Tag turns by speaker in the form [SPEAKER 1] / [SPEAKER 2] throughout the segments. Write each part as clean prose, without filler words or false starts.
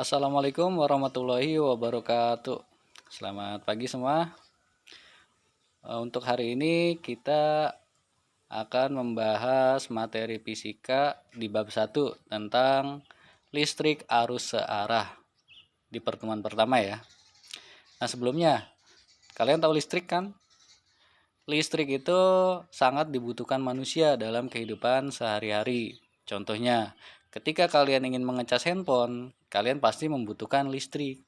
[SPEAKER 1] Assalamualaikum warahmatullahi wabarakatuh. Selamat pagi semua. Untuk hari ini kita akan membahas materi fisika di bab 1 tentang listrik arus searah di pertemuan pertama ya. Nah, sebelumnya kalian tahu listrik kan? Listrik itu sangat dibutuhkan manusia dalam kehidupan sehari-hari. Contohnya, ketika kalian ingin mengecas handphone, kalian pasti membutuhkan listrik.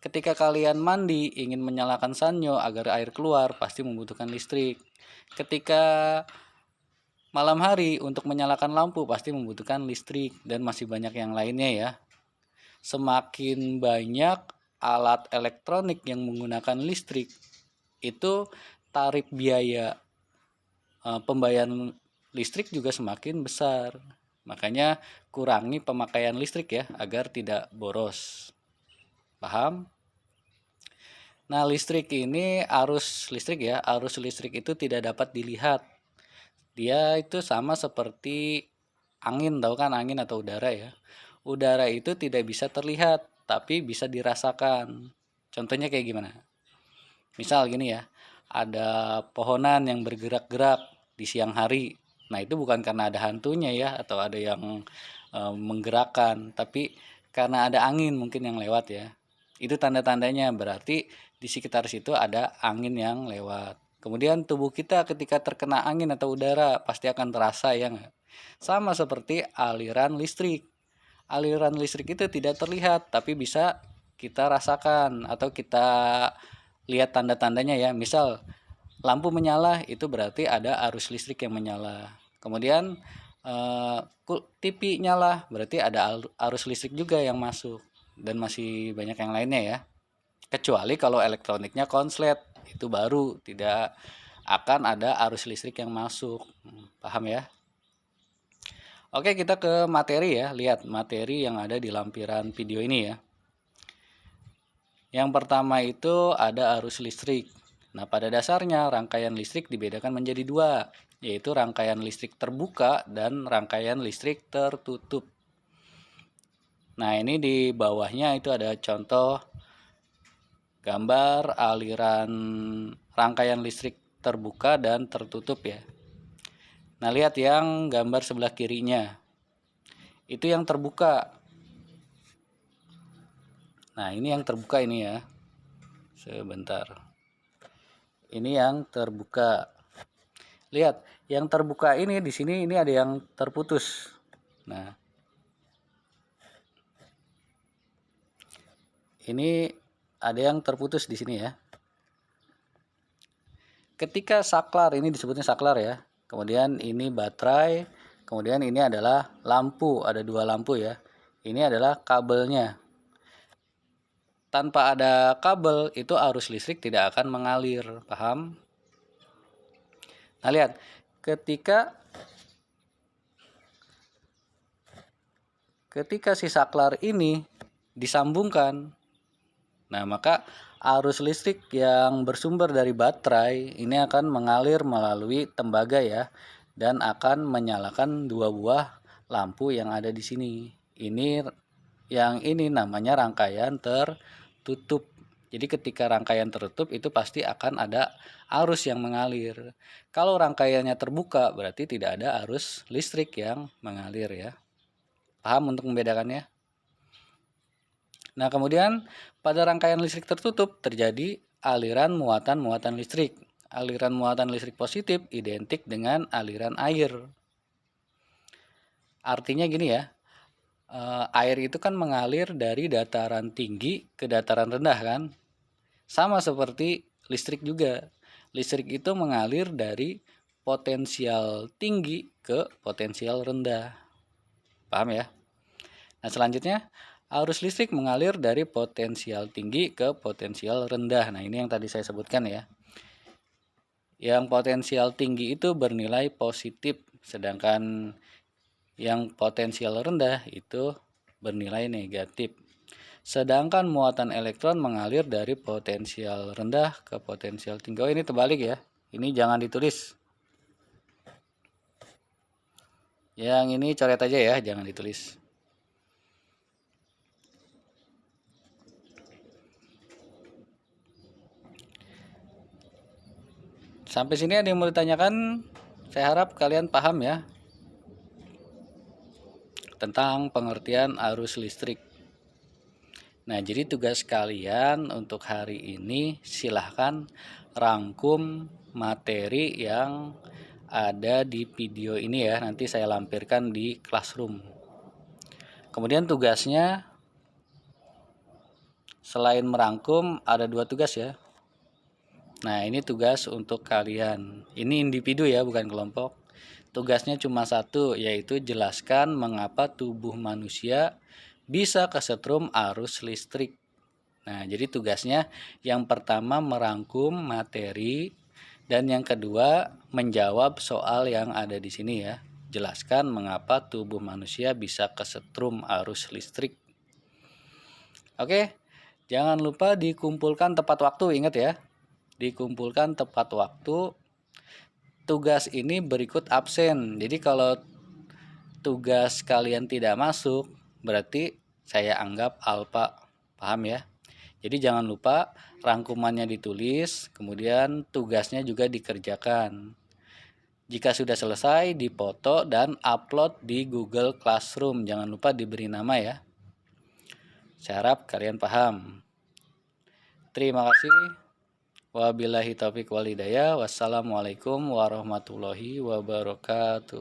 [SPEAKER 1] Ketika kalian mandi ingin menyalakan sanyo agar air keluar, pasti membutuhkan listrik. Ketika malam hari untuk menyalakan lampu pasti membutuhkan listrik, dan masih banyak yang lainnya ya. Semakin banyak alat elektronik yang menggunakan listrik, itu tarif biaya pembayaran listrik juga semakin besar. Makanya kurangi pemakaian listrik ya agar tidak boros. Paham? Nah, listrik ini arus listrik ya. Arus listrik itu tidak dapat dilihat. Dia itu sama seperti angin, tahu kan angin atau udara ya. Udara itu tidak bisa terlihat, tapi bisa dirasakan. Contohnya kayak gimana? Misal gini ya, ada pohonan yang bergerak-gerak di siang hari. Nah, itu bukan karena ada hantunya ya, atau ada yang menggerakkan, tapi karena ada angin mungkin yang lewat ya. Itu tanda-tandanya, berarti di sekitar situ ada angin yang lewat. Kemudian tubuh kita ketika terkena angin atau udara pasti akan terasa ya nggak? Sama seperti aliran listrik. Aliran listrik itu tidak terlihat tapi bisa kita rasakan atau kita lihat tanda-tandanya ya. Misal lampu menyala itu berarti ada arus listrik yang menyala. Kemudian TV nyala berarti ada arus listrik juga yang masuk, dan masih banyak yang lainnya ya. Kecuali kalau elektroniknya konslet, itu baru tidak akan ada arus listrik yang masuk. Paham ya? Oke, kita ke materi ya. Lihat materi yang ada di lampiran video ini ya. Yang pertama itu ada arus listrik. Nah, pada dasarnya rangkaian listrik dibedakan menjadi dua, yaitu rangkaian listrik terbuka dan rangkaian listrik tertutup. Nah, ini di bawahnya itu ada contoh gambar aliran rangkaian listrik terbuka dan tertutup ya. Nah, lihat yang gambar sebelah kirinya. Itu yang terbuka. Nah, ini yang terbuka ini ya. Sebentar. Ini yang terbuka. Lihat, yang terbuka ini di sini ini ada yang terputus. Nah, ini ada yang terputus di sini ya. Ketika saklar, ini disebutnya saklar ya. Kemudian ini baterai, kemudian ini adalah lampu, ada dua lampu ya. Ini adalah kabelnya. Tanpa ada kabel itu arus listrik tidak akan mengalir, paham? Nah, lihat, ketika si saklar ini disambungkan, nah maka arus listrik yang bersumber dari baterai ini akan mengalir melalui tembaga ya, dan akan menyalakan dua buah lampu yang ada di sini. Ini namanya rangkaian tertutup. Jadi ketika rangkaian tertutup itu pasti akan ada arus yang mengalir. Kalau rangkaiannya terbuka berarti tidak ada arus listrik yang mengalir ya. Paham untuk membedakannya? Nah, kemudian pada rangkaian listrik tertutup terjadi aliran muatan-muatan listrik. Aliran muatan listrik positif identik dengan aliran air. Artinya gini ya, air itu kan mengalir dari dataran tinggi ke dataran rendah kan. Sama seperti listrik juga. Listrik itu mengalir dari potensial tinggi ke potensial rendah. Paham ya? Nah, selanjutnya arus listrik mengalir dari potensial tinggi ke potensial rendah. Nah, ini yang tadi saya sebutkan ya. Yang potensial tinggi itu bernilai positif, sedangkan yang potensial rendah itu bernilai negatif. Sedangkan muatan elektron mengalir dari potensial rendah ke potensial tinggi. Oh, ini terbalik ya. Ini jangan ditulis. Yang ini coret aja ya, jangan ditulis. Sampai sini ada yang mau ditanyakan? Saya harap kalian paham ya tentang pengertian arus listrik. Nah, jadi tugas kalian untuk hari ini silahkan rangkum materi yang ada di video ini ya. Nanti saya lampirkan di Classroom. Kemudian tugasnya selain merangkum ada 2 tugas ya. Nah, ini tugas untuk kalian. Ini individu ya, bukan kelompok. Tugasnya cuma satu, yaitu jelaskan mengapa tubuh manusia bisa kesetrum arus listrik. Nah, jadi tugasnya yang pertama merangkum materi dan yang kedua menjawab soal yang ada di sini ya. Jelaskan mengapa tubuh manusia bisa kesetrum arus listrik. Oke, jangan lupa dikumpulkan tepat waktu, ingat ya. Dikumpulkan tepat waktu. Tugas ini berikut absen. Jadi kalau tugas kalian tidak masuk, berarti saya anggap alfa. Paham ya? Jadi jangan lupa rangkumannya ditulis, kemudian tugasnya juga dikerjakan. Jika sudah selesai, dipoto dan upload di Google Classroom. Jangan lupa diberi nama ya. Saya harap kalian paham. Terima kasih. Wabillahi taufiq wal hidayah. Wassalamualaikum warahmatullahi wabarakatuh.